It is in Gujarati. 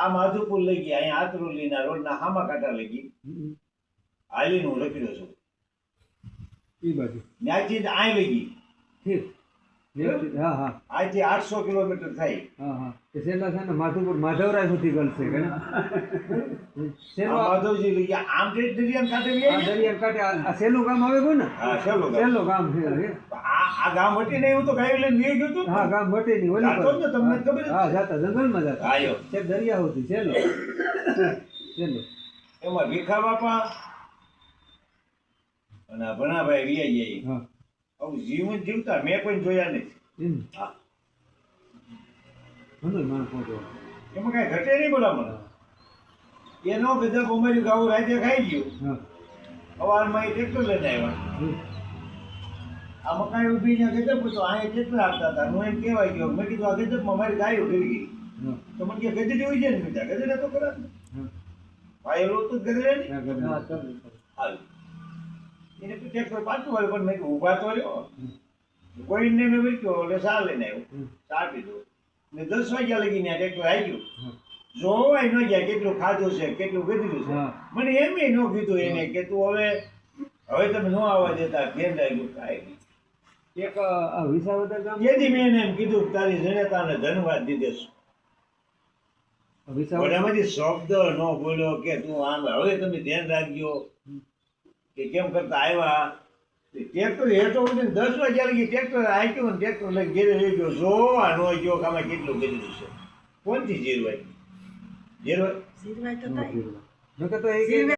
આ માધુપુર લઈ ગઈ, અહીંયા આતરોલીના રોડના હામા કાંટા લઈ ગઈ, હાલીને હું રખડ્યો છું. ઈ બાજુ ત્યાંથી આય લઈ ગઈ. ઠીક. હા હા આજથી 800 કિલોમીટર થાય. હા હા તે છેલ્લા છે ને માધુપુર માધવરાય સુધી ગલશે કે ને છેલ્લો માધવજી લઈ ગયા. આમ જે દરિયાના કાંઠે લઈ આ ગયા. દરિયા કાંઠે આ છેલ્લું ગામ આવે કોણ ને હા, છેલ્લું ગામ. છેલ્લું ગામ છે હે. આ ગામ હતી ને, એવું તો ગાયો લઈને લઈ ગયો હતો. હા ગામ ભટે ની ઓલી જાતો જ ને, તમને ખબર જ. હા જાતા જંગલમાં જાતા આયો. છે દરિયા સુધી છેલ્લો છેલ્લો એમાં ભીખા બાપા અને આ ભણાભાઈ રિયા જાય. હા આવું જીવન જીવતા મેં કોઈ જોયા નથી. એમ હા, ઘણો માણસ પહોંચો એમાં કઈ ઘટે નહીં બોલા મને. એનો ગજબ અમારી ગાવું રાજ્ય ખાઈ ગયું. હા સવારમાં એ ટ્રેક્ટર લઈને આવ્યા. આ મકાઈ ઉભી ત્યાં ગજબ હતો, અહીંયા ટ્રેક્ટર આપતા હતા. હું એમ કહેવાય ગયો, મેં કીધું આ ગજબમાં મારી ગાયો ગળી ગઈ. હા તો મને કે ગજડી હોય છે ને, કીધા ગજડા તો ખરા જ ને. હા પાયેલો તો ગજડે નહીં. હા હાલ. એને તો ટ્રેક્ટર પાછું વાળ્યું, પણ મેં કીધું ઊભા તો રહ્યો. કોઈને મેં મૂક્યો, એટલે સા લઈને આવ્યો. ચા પીધો ને 10 વાગ્યા લગી ત્યાં ટ્રેક્ટર આવી ગયું. જોવાય ન જાય કેટલું ખાધું છે, કેટલું ગજડ્યું છે. હા. મને એમ ન કીધું એને કે તું હવે તમે ન આવવા દેતા, કેમ લાગ્યું કાંઈ નહીં. એક આ વિસાવદર ગામ જેથી મેં એને એમ કીધું કે તારી જનતાને ધન્યવાદ દીધેશ. વિસાવદર એમાંથી શબ્દ ન બોલ્યો કે તું આમ. હવે તમે ધ્યાન રાખજો કે કેમ કરતા આવ્યા. ટ્રેક્ટર હેઠો ઉઠીને 10 વાગ્યા લગી ટ્રેક્ટર આંક્યું ને ટ્રેક્ટર લઈને ઘેરે લઈ ગયો. જોવા ન ગયો કે આમાં કેટલું ગજડ્યું છે. કોણથી જીરવાય? નકર તો એ